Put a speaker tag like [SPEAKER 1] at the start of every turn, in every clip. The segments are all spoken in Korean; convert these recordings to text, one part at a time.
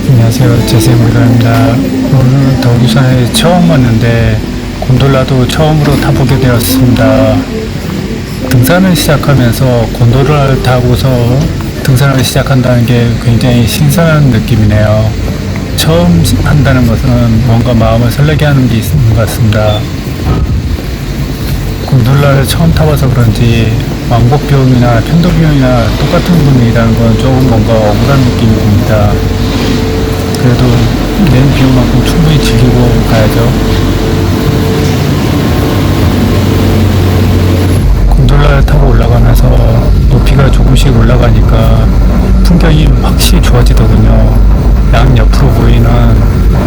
[SPEAKER 1] 안녕하세요, 제세무라입니다. 오늘 덕유산에 처음 왔는데 곤돌라도 처음으로 타보게 되었습니다. 등산을 시작하면서 곤돌라를 타고서 등산을 시작한다는 게 굉장히 신선한 느낌이네요. 처음 한다는 것은 뭔가 마음을 설레게 하는 게 있는 것 같습니다. 곤돌라를 처음 타봐서 그런지 왕복 비용이나 편도 비용이나 똑같은 분위기라는 건 조금 뭔가 억울한 느낌이 듭니다. 그래도 낸 비용만큼 충분히 즐기고 가야죠. 곤돌라를 타고 올라가면서 높이가 조금씩 올라가니까 풍경이 확실히 좋아지더군요. 양 옆으로 보이는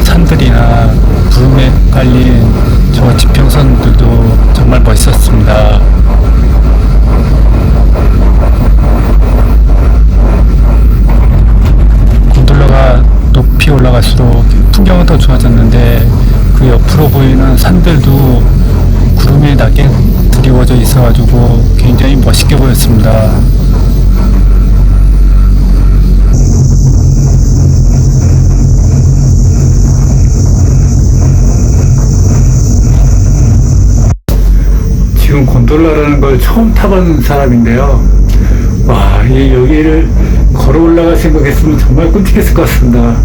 [SPEAKER 1] 산들이나 구름에 깔린 저 지평선들도 정말 멋있었습니다. 곤돌라가 높이 올라갈수록 풍경은 더 좋아졌는데 그 옆으로 보이는 산들도 구름에 낮게 드리워져 있어가지고 굉장히 멋있게 보였습니다. 지금 곤돌라라는 걸 처음 타본 사람인데요. 와, 여기를 걸어 올라갈 생각했으면 정말 끔찍했을 것 같습니다.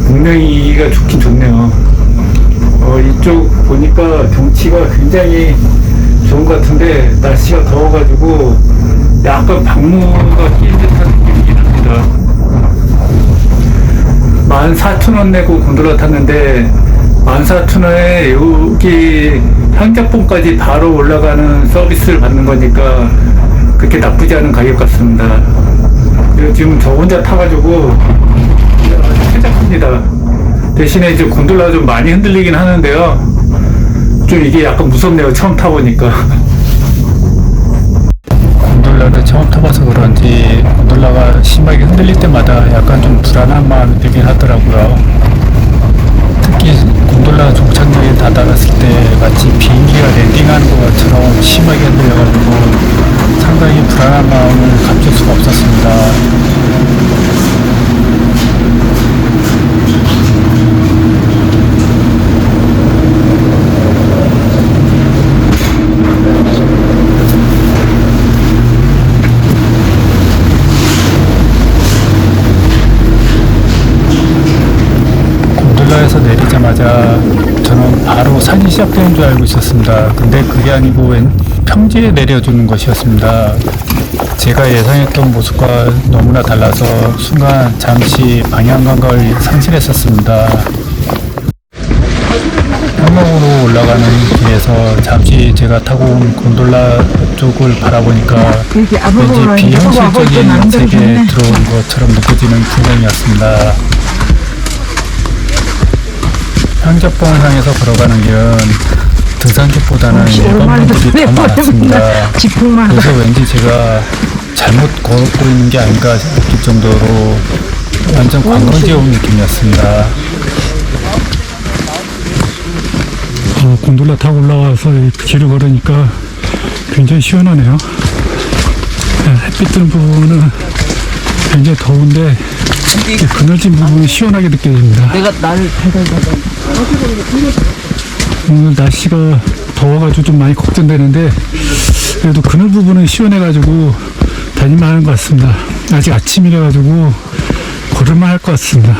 [SPEAKER 1] 분명히가 좋긴 좋네요. 이쪽 보니까 경치가 굉장히 좋은 것 같은데 날씨가 더워가지고 약간 방무가 낀 듯한 느낌이긴 합니다. 14,000원 내고 곤돌라 탔는데 14,000원에 여기 향작봉까지 바로 올라가는 서비스를 받는 거니까 그렇게 나쁘지 않은 가격 같습니다. 그리고 지금 저 혼자 타가지고 아주 쾌적합니다. 대신에 이제 곤돌라 좀 많이 흔들리긴 하는데요. 좀 이게 약간 무섭네요. 처음 타보니까. 곤돌라를 처음 타봐서 그런지 곤돌라가 심하게 흔들릴 때마다 약간 좀 불안한 마음이 들긴 하더라고요. 특히 곤돌라 종착역에 다다랐을 때 마치 비행기가 랜딩하는 것처럼 심하게 흔들려가지고 상당히 불안한 마음을 감출 수가 없었습니다. 곤돌라에서 내리자마자 저는 바로 산이 시작되는 줄 알고 있었습니다. 근데 그게 아니고 평지에 내려주는 것이었습니다. 제가 예상했던 모습과 너무나 달라서 순간 잠시 방향 감각을 상실했었습니다. 평로으로 올라가는 길에서 잠시 제가 타고 온 곤돌라 쪽을 바라보니까 왠지 비현실적인 세계에 들어온 것처럼 느껴지는 풍경이었습니다. 향작봉을 향해서 걸어가는 길은 등산객보다는 일반 분들이 더 많았습니다. 그래서 왠지 제가 잘못 걸고 있는 게 아닌가 싶을 정도로 완전 관광지에 온 느낌이었습니다. 곤돌라 타고 올라와서 길을 걸으니까 굉장히 시원하네요. 햇빛 드는 부분은 굉장히 더운데 그늘진 부분이 시원하게 느껴집니다.
[SPEAKER 2] 내가 나를 달달달달.
[SPEAKER 1] 오늘 날씨가 더워가지고 좀 많이 걱정되는데 그래도 그늘 부분은 시원해가지고 다닐만 하는 것 같습니다. 아직 아침이라가지고 걸을만 할 것 같습니다.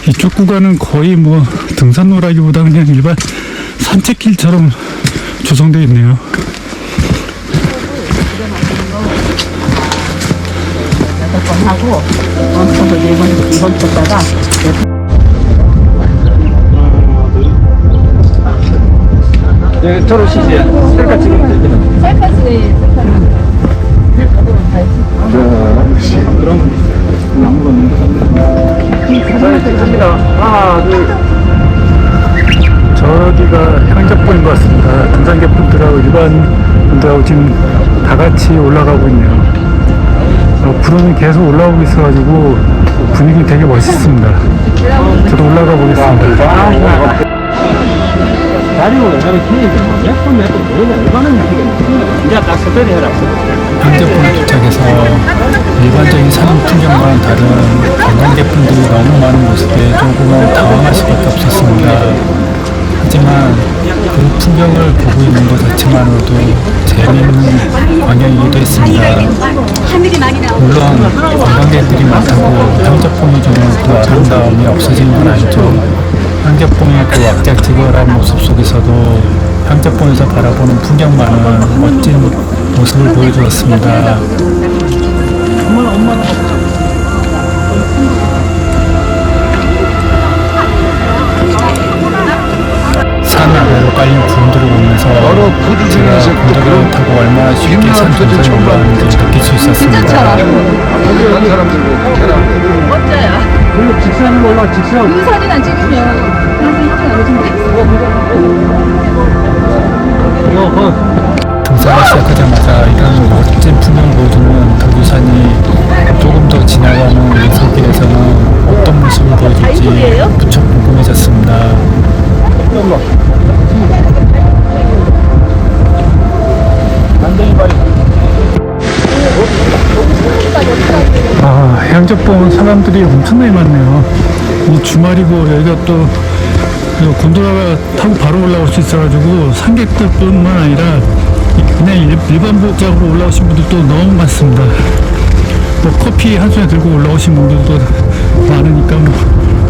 [SPEAKER 1] 이쪽 구간은 거의 뭐 등산로라기보다 그냥 일반 산책길처럼 조성되어 있네요.
[SPEAKER 2] 하고 저도 1번 쳤다가
[SPEAKER 1] 여기 들어오시지? 셀카 찍으면 되겠네.
[SPEAKER 2] 셀카지
[SPEAKER 1] 그럼 사진 찍습니다. 하나, 둘. 저기가 향작봉인 것 같습니다. 등산객분들하고 일반 분들하고 지금 다 같이 올라가고 있네요. 구름이 계속 올라오고 있어가지고 분위기 되게 멋있습니다. 저도 올라가 보겠습니다.
[SPEAKER 3] 다리로 내가 키니까 몇번 뭐냐 얼마나 힘들겠냐. 이제 딱 서대리 해라.
[SPEAKER 4] 현재풍 도착해서 일반적인 산 풍경과는 다른 관광객분들이 너무 많은 모습에 조금은 당황할 수밖에 없었습니다. 하지만 그 풍경을 보고 있는 것 자체만으로도 재미있는 광경이기도 했습니다. 물론 관광객들이 많다고 현재풍이 주는 그 아름다움이 없어지는 건 아니죠. 현재풍의 그 왁자지껄한 모습 속에서도 현재풍에서 바라보는 풍경만은 멋진 모습을 보여주었습니다. 산 아래로 깔린 구름들을 보면서 제가 곤돌라를 타고 얼마나 쉽게 산 정상에 올라가는지 느낄 수 있었습니다.
[SPEAKER 3] 그리고 직선으로 올라 직선.
[SPEAKER 2] 이 사진 안 찍으면 나중에
[SPEAKER 4] 등산을 시작하자마자 이런 멋진 풍경을 보여주는 덕유산이 조금 더 지나가는 예술길에서는 어떤 모습을 보여줄지 무척 궁금해졌습니다.
[SPEAKER 1] 향적봉 사람들이 엄청나게 많네요. 이 주말이고 여기가 또 곤돌라가 타고 바로 올라올 수 있어가지고 상객들뿐만 아니라 그냥 일반적으로 올라오신 분들도 너무 많습니다. 뭐 커피 한 손에 들고 올라오신 분들도 많으니까 뭐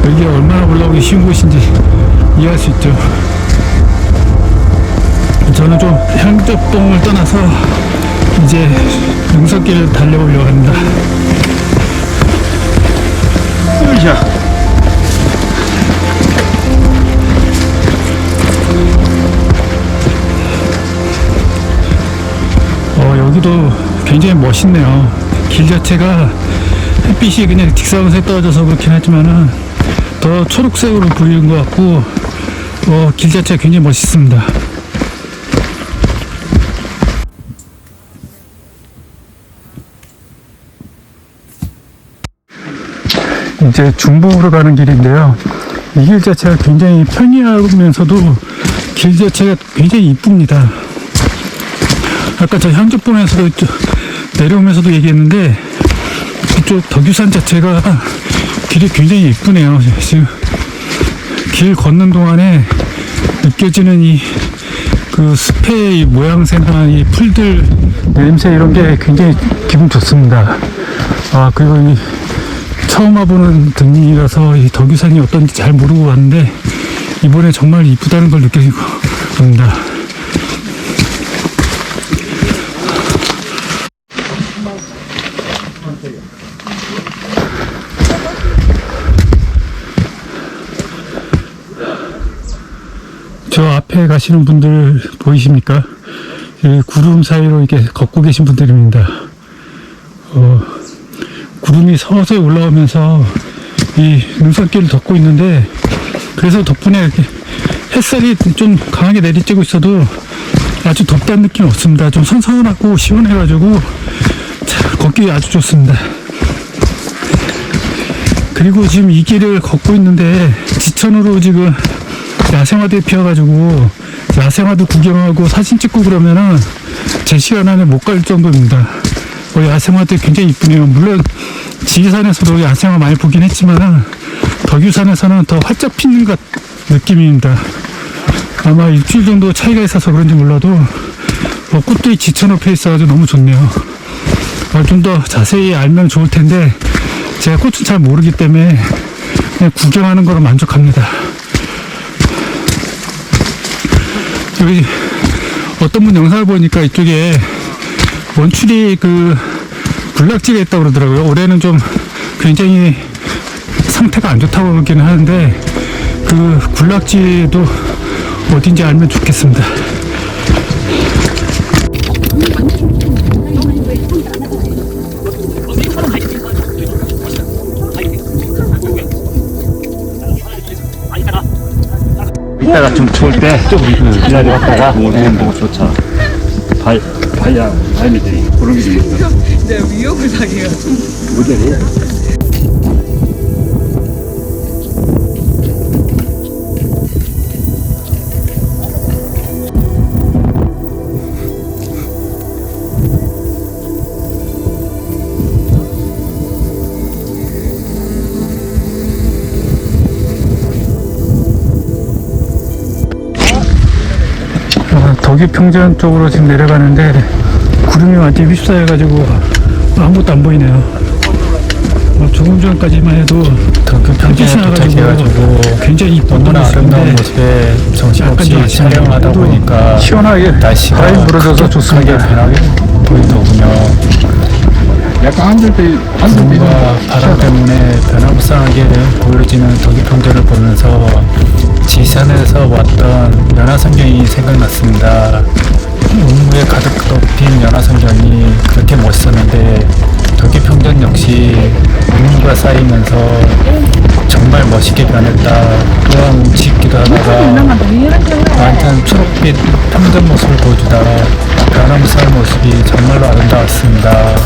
[SPEAKER 1] 여기가 얼마나 올라오기 쉬운 곳인지 이해할 수 있죠. 저는 좀 향적봉을 떠나서 이제 능선길을 달려보려고 합니다. 여기도 굉장히 멋있네요. 길 자체가 햇빛이 그냥 직사광선에 떨어져서 그렇긴 하지만은 더 초록색으로 보이는 것 같고, 길 자체가 굉장히 멋있습니다. 이제 중봉으로 가는 길인데요. 이 길 자체가 굉장히 편리하면서도 길 자체가 굉장히 이쁩니다. 아까 저 향적봉에서도 내려오면서도 얘기했는데 이쪽 덕유산 자체가 길이 굉장히 이쁘네요. 지금 길 걷는 동안에 느껴지는 이 그 숲의 이 모양새나 이 풀들 냄새 이런 게 굉장히 기분 좋습니다. 그리고 이 처음 와보는 등이라서 이 덕유산이 어떤지 잘 모르고 왔는데 이번에 정말 이쁘다는 걸 느끼고 갑니다. 저 앞에 가시는 분들 보이십니까? 이 구름 사이로 이렇게 걷고 계신 분들입니다. 구름이 서서히 올라오면서 이 능선길을 덮고 있는데, 그래서 덕분에 이렇게 햇살이 좀 강하게 내리쬐고 있어도 아주 덥다는 느낌이 없습니다. 좀 선선하고 시원해가지고 걷기 아주 좋습니다. 그리고 지금 이 길을 걷고 있는데 지천으로 지금 야생화들이 피어가지고 야생화도 구경하고 사진 찍고 그러면은 제 시간 안에 못 갈 정도입니다. 야생화들 굉장히 이쁘네요. 물론 지리산에서도 야생화 많이 보긴 했지만 덕유산에서는 더 활짝 피는 것 느낌입니다. 아마 일주일 정도 차이가 있어서 그런지 몰라도 꽃들이 지천 옆에 있어가지고 너무 좋네요. 좀 더 자세히 알면 좋을 텐데 제가 꽃은 잘 모르기 때문에 그냥 구경하는 거로 만족합니다. 여기 어떤 분 영상을 보니까 이쪽에 원추리 군락지가 있다고 그러더라고요. 올해는 좀 굉장히 상태가 안 좋다고 그러기는 하는데 그 군락지도 어딘지 알면 좋겠습니다.
[SPEAKER 3] 이따가 좀 추울 때 좀 기다려갔다가 오는 거 좋잖아. 발밑에 구름이 좀 있어.
[SPEAKER 5] 내 위협을 당해가지고.
[SPEAKER 3] 모델이.
[SPEAKER 4] 덕유 평전 쪽으로 지금 내려가는데 구름이 완전히 휩싸여가지고 아무것도 안 보이네요. 조금 전까지만 해도 덕유 평전에 도착해가지고 굉장히 너무나 아름다운 모습에 정신없이 촬영하다 보니까 시원하게 날씨가 바람이 불어줘서 좋습니다. 변하게 보이더군요.
[SPEAKER 3] 약간 앉을 때
[SPEAKER 4] 구름과 바람 때문에 변화무쌍하게 보여지는 덕유 평전을 보면서 지산에서 왔던 연화성경이 생각났습니다. 운무에 가득 덮인 연화성경이 그렇게 멋있었는데 덕유 평전 역시 운무가 쌓이면서 정말 멋있게 변했다. 또한 움츠기도 하다가 완전 초록빛 평전 모습을 보여주다 변화무쌍한 모습이 정말로 아름다웠습니다.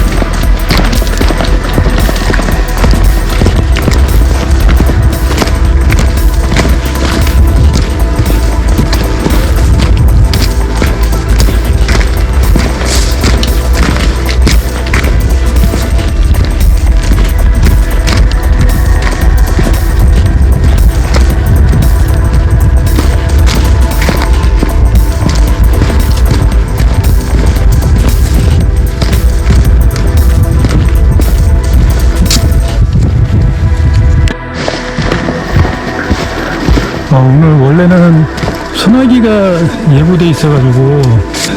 [SPEAKER 4] 오늘 원래는 소나기가 예보돼 있어가지고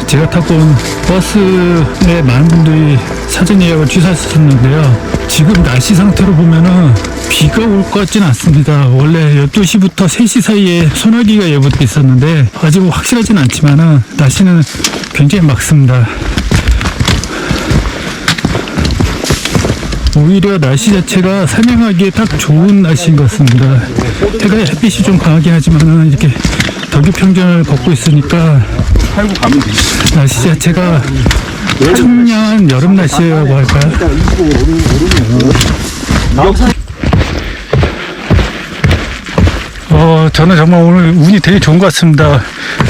[SPEAKER 4] 제가 타고 온 버스에 많은 분들이 사전 예약을 취소하셨는데요. 지금 날씨 상태로 보면은 비가 올 것 같지는 않습니다. 원래 12시부터 3시 사이에 소나기가 예보돼 있었는데 아직 확실하진 않지만은 날씨는 굉장히 맑습니다. 오히려 날씨 자체가 산행하기에 딱 좋은 날씨인 것 같습니다. 해가 햇빛이 좀 강하긴 하지만 이렇게 덕유 평전을 걷고 있으니까 날씨 자체가 청량한 여름 날씨라고 할까요? 저는 정말 오늘 운이 되게 좋은 것 같습니다.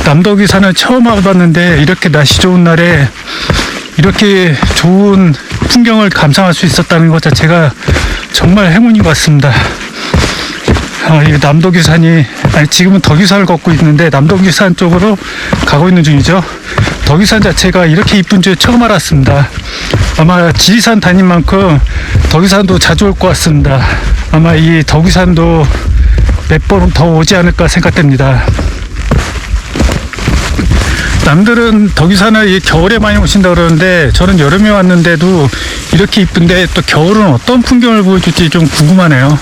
[SPEAKER 4] 남덕유 산을 처음 와봤는데 이렇게 날씨 좋은 날에 이렇게 좋은 풍경을 감상할 수 있었다는 것 자체가 정말 행운인 것 같습니다. 이 남덕유산이, 지금은 덕유산을 걷고 있는데 남덕유산 쪽으로 가고 있는 중이죠. 덕유산 자체가 이렇게 이쁜 줄 처음 알았습니다. 아마 지리산 다닌 만큼 덕유산도 자주 올 것 같습니다. 아마 이 덕유산도 몇 번 더 오지 않을까 생각됩니다. 남들은 덕유산을 겨울에 많이 오신다 그러는데 저는 여름에 왔는데도 이렇게 이쁜데 또 겨울은 어떤 풍경을 보여줄지 좀 궁금하네요.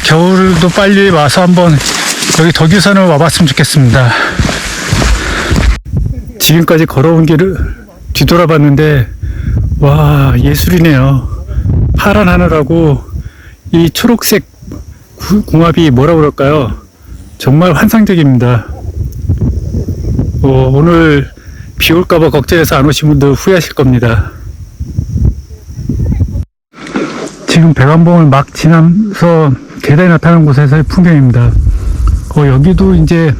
[SPEAKER 4] 겨울도 빨리 와서 한번 여기 덕유산을 와봤으면 좋겠습니다. 지금까지 걸어온 길을 뒤돌아봤는데 와, 예술이네요. 파란 하늘하고 이 초록색 궁합이 뭐라 그럴까요? 정말 환상적입니다. 오늘 비 올까봐 걱정해서 안 오신 분들 후회하실 겁니다. 지금 백암봉을 막 지나서 계단이 나타난 곳에서의 풍경입니다. 여기도 이제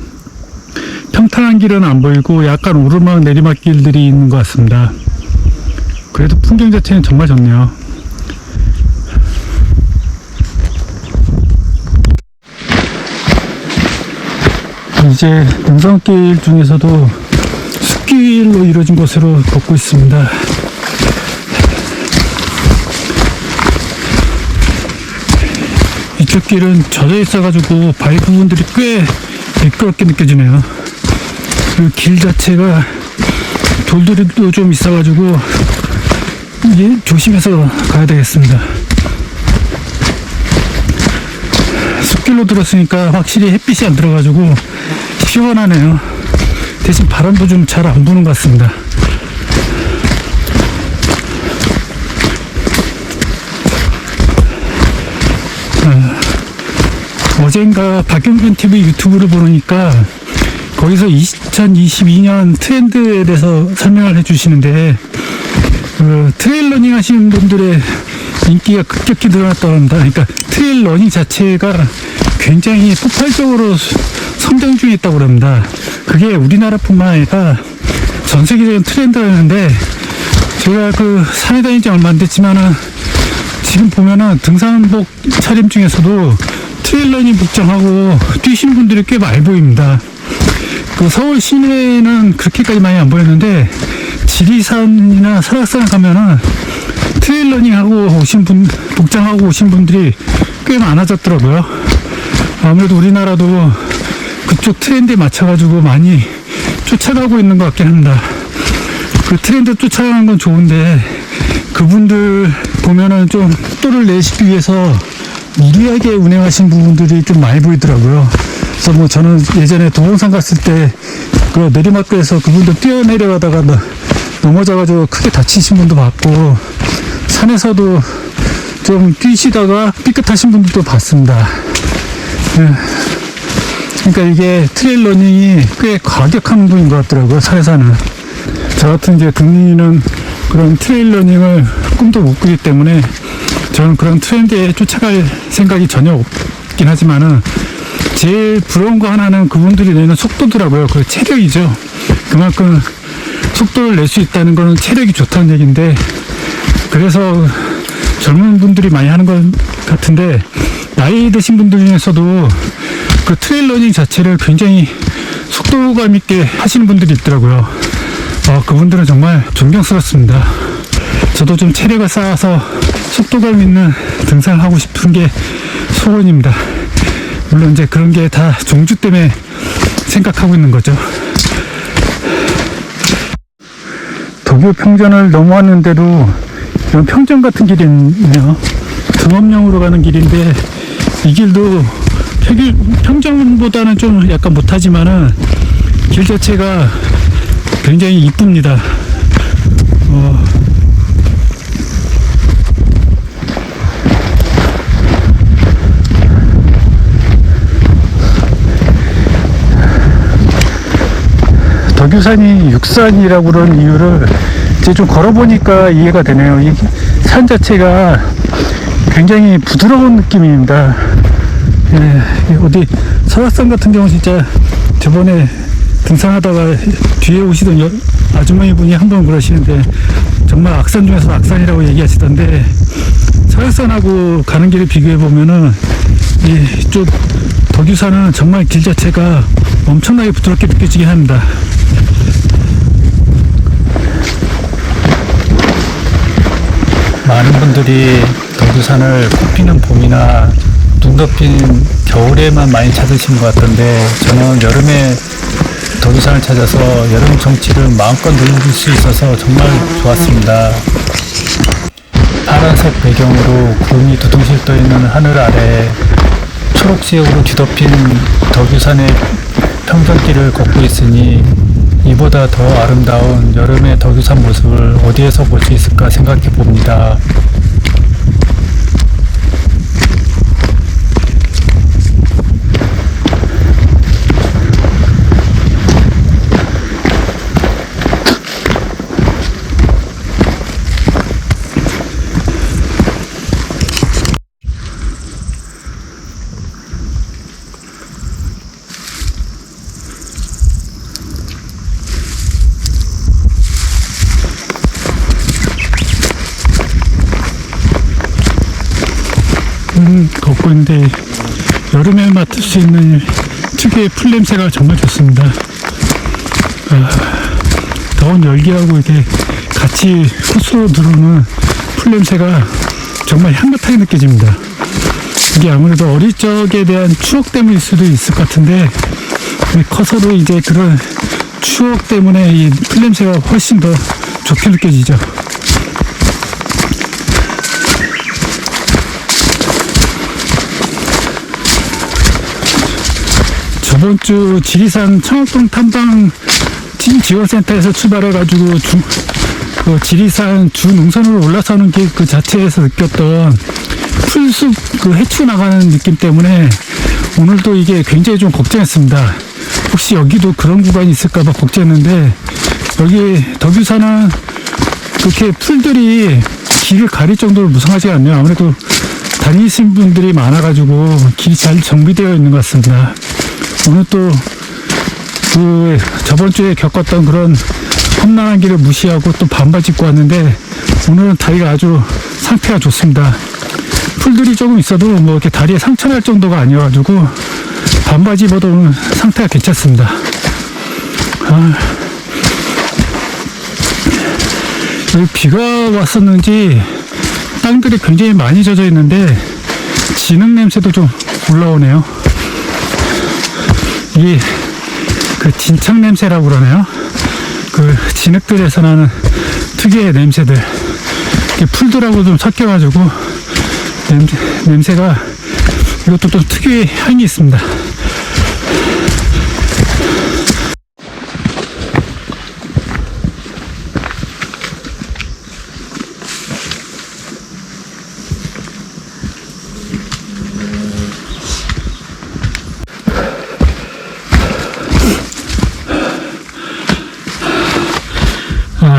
[SPEAKER 4] 평탄한 길은 안 보이고 약간 오르막 내리막 길들이 있는 것 같습니다. 그래도 풍경 자체는 정말 좋네요. 이제 능선길 중에서도 숲길로 이루어진 곳으로 걷고 있습니다. 이쪽 길은 젖어 있어가지고 바위 부분들이 꽤 미끄럽게 느껴지네요. 그리고 길 자체가 돌들이도 좀 있어가지고 이게 조심해서 가야 되겠습니다. 숲길로 들었으니까 확실히 햇빛이 안 들어가지고 시원하네요. 대신 바람도 좀 잘 안 부는 것 같습니다. 어젠가 박영준 TV 유튜브를 보니까 거기서 2022년 트렌드에 대해서 설명을 해주시는데 트레일 러닝 하시는 분들의 인기가 급격히 늘어났다고 합니다. 그러니까 트레일 러닝 자체가 굉장히 폭발적으로 성장 중에 있다고 합니다. 그게 우리나라뿐만 아니라 전 세계적인 트렌드라는데 제가 산에 다닌 지 얼마 안 됐지만은 지금 보면은 등산복 차림 중에서도 트레일 러닝 복장하고 뛰신 분들이 꽤 많이 보입니다. 그 서울 시내는 그렇게까지 많이 안 보였는데 지리산이나 설악산 가면은 트레일러닝 하고 오신 분, 복장하고 오신 분들이 꽤 많아졌더라고요. 아무래도 우리나라도 그쪽 트렌드에 맞춰가지고 많이 쫓아가고 있는 것 같긴 합니다. 그 트렌드 쫓아가는 건 좋은데 그분들 보면은 좀 속도를 내시기 위해서 무리하게 운행하신 부분들이 좀 많이 보이더라고요. 그래서 뭐 저는 예전에 도봉산 갔을 때 그 내리막길에서 그분들 뛰어내려가다가 넘어져가지고 크게 다치신 분도 봤고, 산에서도 좀 뛰시다가 삐끗하신 분들도 봤습니다. 예. 그러니까 이게 트레일 러닝이 꽤 과격한 분인 것 같더라고요, 산에서는. 저 같은 이제 국민은 그런 트레일 러닝을 꿈도 못 꾸기 때문에 저는 그런 트렌드에 쫓아갈 생각이 전혀 없긴 하지만은 제일 부러운 거 하나는 그분들이 내는 속도더라고요. 그 체력이죠. 그만큼 속도를 낼 수 있다는 거는 체력이 좋다는 얘기인데, 그래서 젊은 분들이 많이 하는 것 같은데 나이 드신 분들 중에서도 그 트레일 러닝 자체를 굉장히 속도감 있게 하시는 분들이 있더라고요. 그분들은 정말 존경스럽습니다. 저도 좀 체력을 쌓아서 속도감 있는 등산을 하고 싶은 게 소원입니다. 물론 이제 그런 게 다 종주 때문에 생각하고 있는 거죠. 도교 평전을 넘어왔는데도 이런 평전 같은 길이 있네요. 등업령으로 가는 길인데 이 길도 평전보다는 좀 약간 못하지만은 길 자체가 굉장히 이쁩니다. 덕유산이 육산이라고 그런 이유를 이제 좀 걸어보니까 이해가 되네요. 이 산 자체가 굉장히 부드러운 느낌입니다. 예, 어디 설악산 같은 경우 진짜 저번에 등산하다가 뒤에 오시던 아주머니 분이 한 번 그러시는데 정말 악산 중에서 악산이라고 얘기하시던데, 설악산하고 가는 길을 비교해 보면은 이쪽 덕유산은 정말 길 자체가 엄청나게 부드럽게 느껴지긴 합니다. 많은 분들이 덕유산을 꽃피는 봄이나 눈 덮인 겨울에만 많이 찾으시는 것 같던데, 저는 여름에 덕유산을 찾아서 여름 정취를 마음껏 누릴 수 있어서 정말 좋았습니다. 파란색 배경으로 구름이 두둥실 떠있는 하늘 아래 초록지역으로 뒤덮인 덕유산의 평전길을 걷고 있으니 이보다 더 아름다운 여름의 덕유산 모습을 어디에서 볼 수 있을까 생각해 봅니다. 걷고 있는데 여름에 맡을 수 있는 특유의 풀 냄새가 정말 좋습니다. 더운 열기하고 이렇게 같이 호수로 들어오는 풀 냄새가 정말 향긋하게 느껴집니다. 이게 아무래도 어릴 적에 대한 추억 때문일 수도 있을 것 같은데, 커서도 이제 그런 추억 때문에 이 풀 냄새가 훨씬 더 좋게 느껴지죠. 저번 주 지리산 청학동 탐방 지원센터에서 출발해가지고 지리산 주 능선으로 올라서는 길 그 자체에서 느꼈던 풀숲 그 헤쳐 나가는 느낌 때문에 오늘도 이게 굉장히 좀 걱정했습니다. 혹시 여기도 그런 구간이 있을까봐 걱정했는데, 여기 덕유산은 그렇게 풀들이 길을 가릴 정도로 무성하지 않네요. 아무래도 다니신 분들이 많아가지고 길이 잘 정비되어 있는 것 같습니다. 오늘 또 그 저번 주에 겪었던 그런 험난한 길을 무시하고 또 반바지 입고 왔는데 오늘은 다리가 아주 상태가 좋습니다. 풀들이 조금 있어도 뭐 이렇게 다리에 상처 날 정도가 아니어가지고 반바지 입어도 오늘 상태가 괜찮습니다. 여기 비가 왔었는지 땅들이 굉장히 많이 젖어 있는데 진흙 냄새도 좀 올라오네요. 이게 그 진척 냄새라고 그러네요. 그 진흙들에서 나는 특유의 냄새들, 이게 풀들하고 좀 섞여가지고 냄새가, 이것도 또 특유의 향이 있습니다.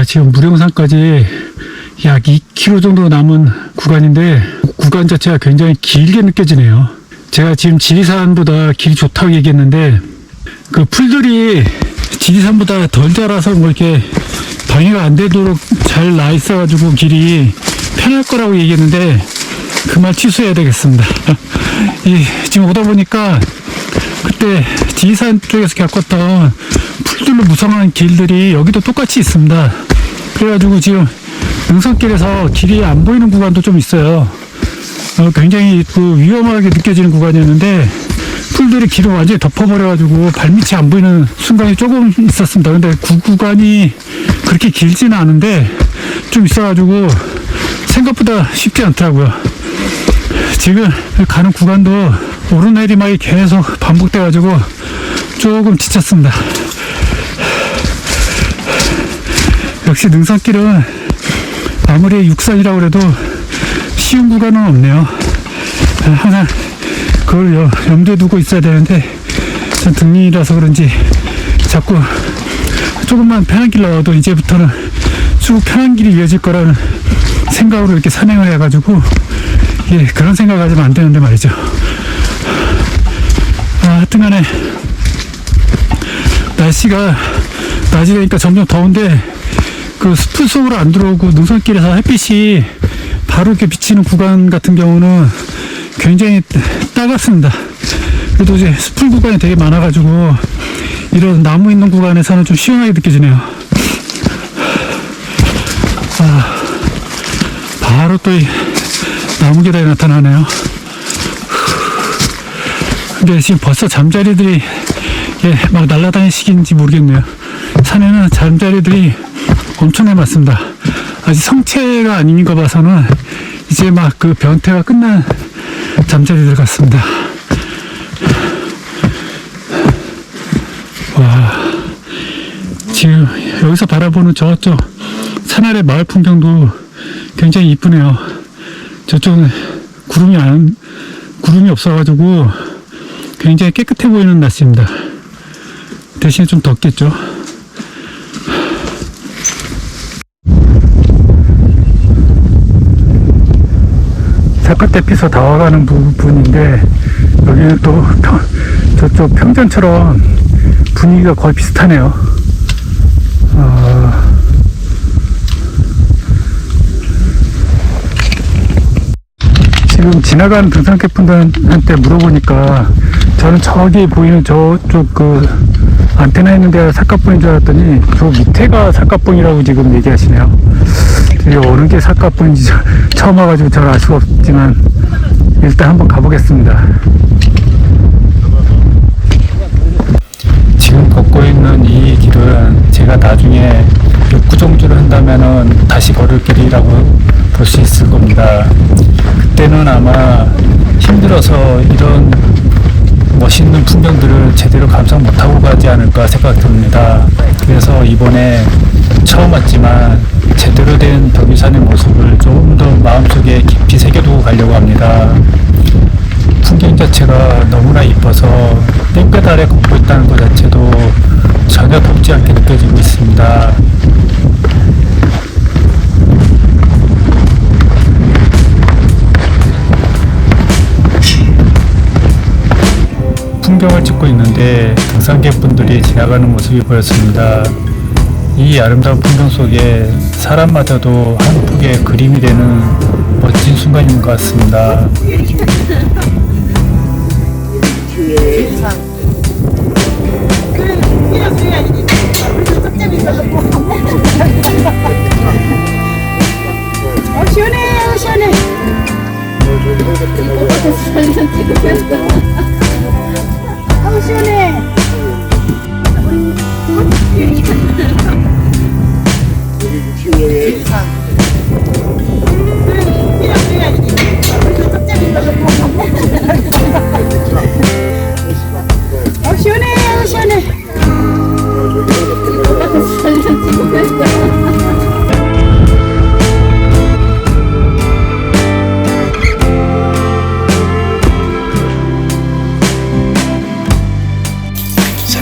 [SPEAKER 4] 지금 무령산까지 약 2km 정도 남은 구간인데 구간 자체가 굉장히 길게 느껴지네요. 제가 지금 지리산보다 길이 좋다고 얘기했는데 그 풀들이 지리산보다 덜 자라서 뭐 이렇게 방해가 안 되도록 잘 나 있어가지고 길이 편할 거라고 얘기했는데 그 말 취소해야 되겠습니다. 지금 오다 보니까 그때 지리산 쪽에서 겪었던 풀들로 무성한 길들이 여기도 똑같이 있습니다. 그래가지고 지금 능선길에서 길이 안 보이는 구간도 좀 있어요. 굉장히 그 위험하게 느껴지는 구간이었는데 풀들이 길을 완전히 덮어버려가지고 발밑이 안 보이는 순간이 조금 있었습니다. 근데 그 구간이 그렇게 길지는 않은데 좀 있어가지고 생각보다 쉽지 않더라고요. 지금 가는 구간도 오르내리막이 계속 반복돼가지고 조금 지쳤습니다. 역시 능선길은 아무리 육산이라고 해도 쉬운 구간은 없네요. 항상 그걸 염두에 두고 있어야 되는데 전 등린이라서 그런지 자꾸 조금만 편한 길 나와도 이제부터는 쭉 편한 길이 이어질 거라는 생각으로 이렇게 산행을 해가지고 그런 생각하지면 안 되는데 말이죠. 하여튼간에 날씨가 낮이 되니까 점점 더운데 그 숲을 속으로 안 들어오고 능선길에서 햇빛이 바로 이렇게 비치는 구간 같은 경우는 굉장히 따갑습니다. 그래도 이제 숲을 구간이 되게 많아가지고 이런 나무 있는 구간에서는 좀 시원하게 느껴지네요. 바로 또 이 나무 계단이 나타나네요. 근데 지금 벌써 잠자리들이 막 날아다니는 시기인지 모르겠네요. 산에는 잠자리들이 엄청나게 많습니다. 아직 성체가 아닌 거 봐서는 이제 막 그 변태가 끝난 잠자리들 같습니다. 와, 지금 여기서 바라보는 저쪽 산 아래 마을 풍경도 굉장히 이쁘네요. 저쪽은 구름이 없어가지고 굉장히 깨끗해 보이는 날씨입니다. 대신에 좀 덥겠죠. 사카테피서 다 와가는 부분인데 여기는 또 저쪽 평전처럼 분위기가 거의 비슷하네요. 지금 지나가는 등산객분들한테 물어보니까 저는 저기 보이는 저쪽 그 안테나 있는 데가 삿갓봉인 줄 알았더니 저 밑에가 삿갓봉이라고 지금 얘기하시네요. 어느 게 삿갓봉인지 처음 와가지고 잘 알 수가 없지만 일단 한번 가보겠습니다. 지금 걷고 있는 이 길은 제가 나중에 육구정주를 한다면은 다시 걸을 길이라고 볼 수 있을 겁니다. 그때는 아마 힘들어서 이런 멋있는 풍경들을 제대로 감상 못하고 가지 않을까 생각됩니다. 그래서 이번에 처음 왔지만 제대로 된 덕유산의 모습을 조금 더 마음속에 깊이 새겨두고 가려고 합니다. 풍경 자체가 너무나 이뻐서 땡볕 아래 걷고 있다는 것 자체도 전혀 덥지 않게 느껴지고 있습니다. 풍경을 찍고 있는데 등산객분들이 지나가는 모습이 보였습니다. 이 아름다운 풍경 속에 사람마저도 한 폭의 그림이 되는 멋진 순간인 것 같습니다.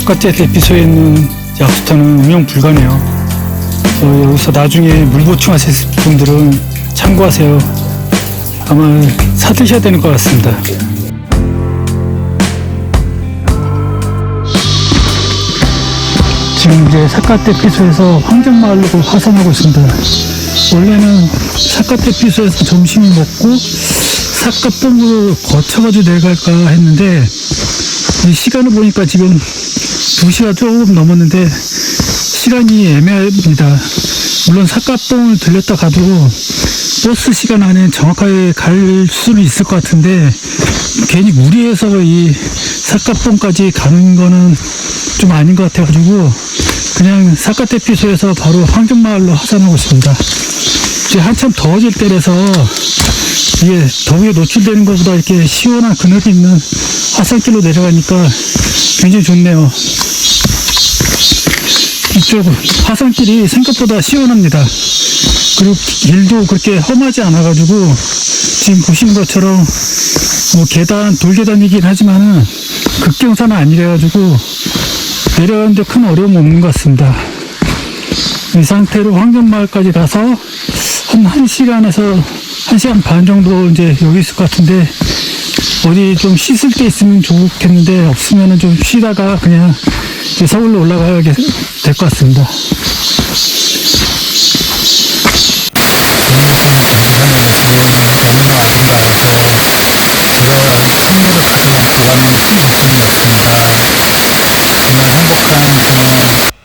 [SPEAKER 4] 삿갓제 대피소에 있는 약수터는 운영 불가네요. 여기서 나중에 물 보충하실 분들은 참고하세요. 아마 사드셔야 되는 것 같습니다. 지금 이제 삿갓대피소에서 환경마을로 화산하고 있습니다. 원래는 삿갓대피소에서 점심을 먹고 삿갓봉으로 거쳐가지고 내려갈까 했는데 이 시간을 보니까 지금 2시가 조금 넘었는데 시간이 애매합니다. 물론 삿갓봉을 들렸다 가도 버스 시간 안에 정확하게 갈 수는 있을 것 같은데 괜히 무리해서 이 삿갓봉까지 가는 거는 좀 아닌 것 같아가지고 그냥 삿갓대피소에서 바로 환경마을로 하산하고 있습니다. 이제 한참 더워질 때라서 이게 더위에 노출되는 것보다 이렇게 시원한 그늘이 있는 하산길로 내려가니까 굉장히 좋네요. 이쪽 하산길이 생각보다 시원합니다. 그리고 길도 그렇게 험하지 않아가지고 지금 보시는 것처럼 뭐 계단, 돌계단이긴 하지만은 급경사는 아니래가지고 내려가는데 큰 어려움 없는 것 같습니다. 이 상태로 환경마을까지 가서 한 1시간에서 1시간 반 정도 이제 여기 있을 것 같은데 어디 좀 씻을 게 있으면 좋겠는데 없으면은 좀 쉬다가 그냥 이제 서울로 올라가야 될 것 같습니다.
[SPEAKER 6] 행복한